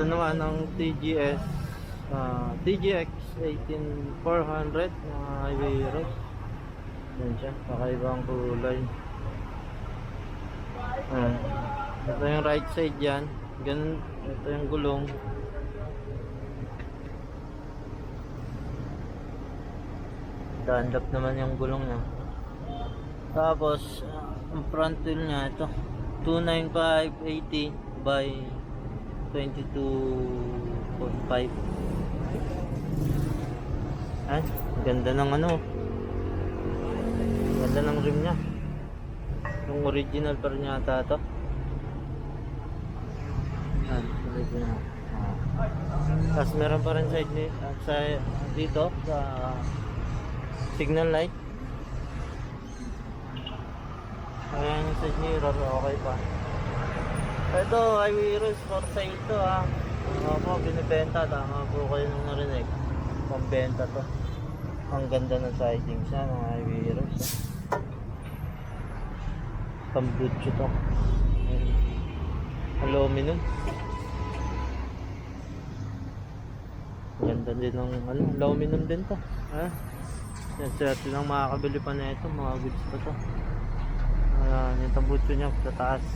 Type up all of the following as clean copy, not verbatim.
Ito naman ang TGS TGX 18400 mga highway road. Yan siya, kakaibang kulay. Ito yung right side yan. Ganun, ito yung gulong. Stand-up naman yung gulong niya. Tapos ang front wheel niya ito 295/80 by 22.5. Ay, ganda ng ano, ganda ng rim niya. Yung original pa rin yata ito. Original. Tapos meron pa rin sa dito sa signal light. Ayan yung side mirror, okay pa. Ito, highway rules for sale to ha. Po, binibenta, tama po kayo nung narinig. Pambenta to. Ang ganda ng siding siya, mga highway rules. Pambutso to. Aluminum. Ganda din ng ano, aluminum din to. Yan, swerte lang makakabili pa na ito, mga goods pa to. Ayan, yung tambutso niya sa taas.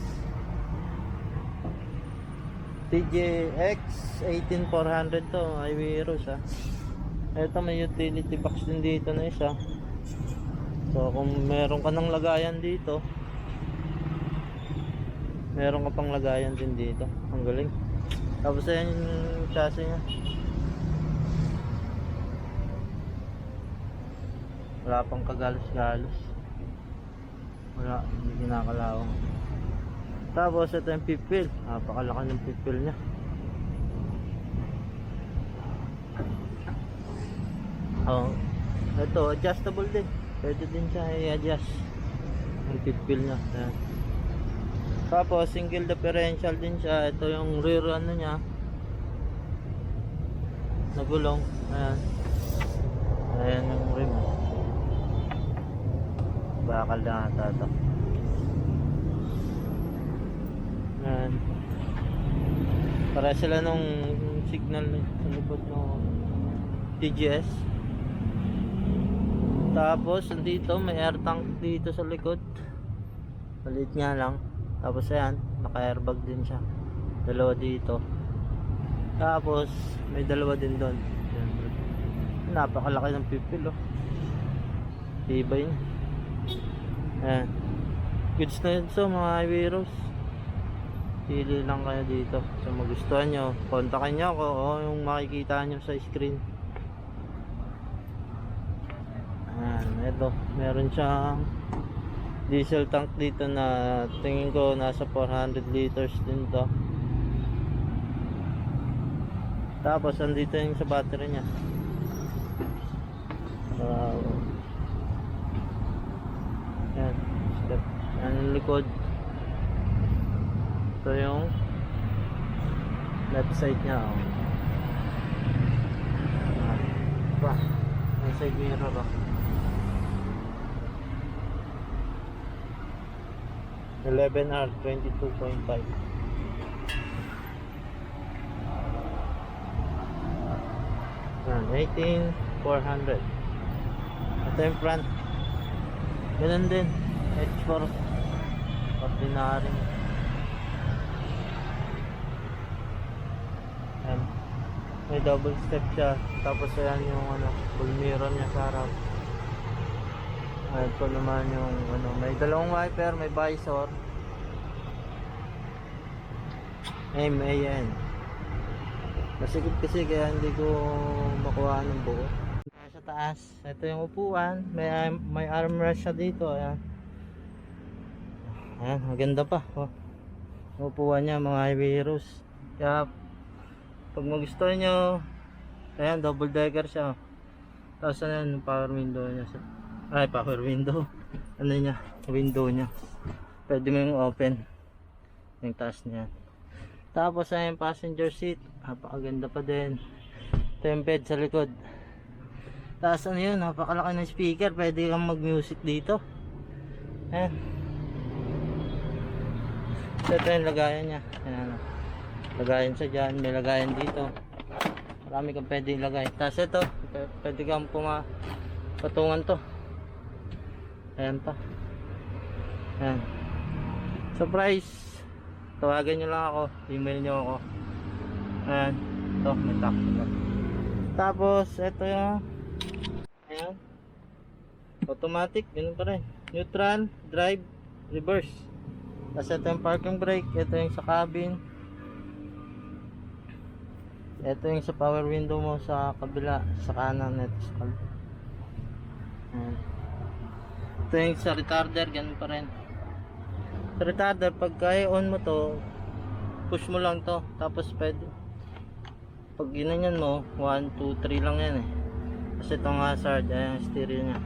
TGX 18400 to, highway rules ha. Ito may utility box din dito na isa. So kung meron ka ng lagayan dito, meron ka pang lagayan din dito. Ang galing. Tapos ayan yung chassis nya. Wala pang kagalos-galos. Wala, hindi kinakalawang. Tapos ito yung pipil. Napakalaki ng pipil nya. Oh, ito adjustable din. Pwede din siya i-adjust yung pipil nya. Ayan. Tapos single differential din siya. Ito yung rear ano nya, nagulong. Ayan. Ayan yung rim. Bakal na ata ito. Ayan. Para sila nung signal sa likod ng TGS. Tapos dito may air tank dito sa likod. Maliit nga lang. Tapos ayan, naka-airbag din siya. Dalawa dito. Tapos may dalawa din doon. Napakalaki ng pipil oh. Tibay niya. Ayan. Goods na yun so mga highway roads. Pili lang kayo dito. So magustuhan nyo, kontakin nyo ako o yung makikita nyo sa screen. Ayan, ito. Meron siyang diesel tank dito na tingin ko nasa 400 liters din to. Tapos andito yung sa battery nya. Yan, step. Yan yung likod. Ito yung left side nya oh. Pa, yung side mirror oh. 11R 22.5. Yan, 18,400. Ito yung front. Ganun din. H4. Ordinary. Yan. May double step siya. Tapos yan yung ano, full mirror niya sa harap. Ito naman yung ano, may dalawang wiper, may visor. MAN. Masikip kasi kaya hindi ko makuha ng buo. Sa taas, ito yung upuan. May armrest siya dito. Ayan. Ayan, maganda pa. Oh. Upuan niya mga highway heroes. Kaya pag magustuhan nyo, ayan, double decker siya. Tapos ayan, power window niya. Ay, power window. Ano niya? Window niya. Pwede mo yung open. Yung taas niya. Tapos ay yung passenger seat. Napakaganda pa din. Ito yung bed sa likod. Tapos ano yun? Napakalaki ng speaker. Pwede kang mag-music dito. Ayan. Ito yung lagayan niya. Ayan. lagayan sa dyan, may lagayan dito, marami kang pwede ilagay. Tapos ito, pwede kang patungan to, ayan pa, ayan. Surprise, tawagan nyo lang ako, email nyo ako, ayan, ito may takbo na. Tapos ito yung ayan, automatic, ganun pa rin, neutral, drive, reverse. Tapos ito yung parking brake, ito yung sa cabin, ito yung sa power window mo sa kabila, sa kanan, ito sa kabila. Ayan. Ito yung sa retarder, ganun pa rin. Sa retarder, pagka i-on mo to, push mo lang to, tapos pwede pag ginanyan mo 1, 2, 3 lang yan eh. Kasi itong hazard, ayan yung stereo nya,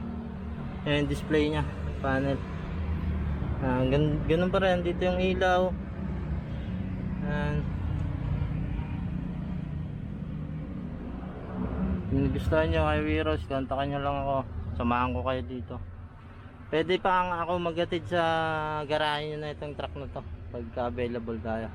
ayan yung display nya, panel. Ganun pa rin, dito yung ilaw. Ayan. Kung gusto nyo kay Wiros, kontakan nyo lang ako, samahan ko kayo dito. Pwede pa ako maghatid sa garahe nyo na itong truck na to pagka available tayo.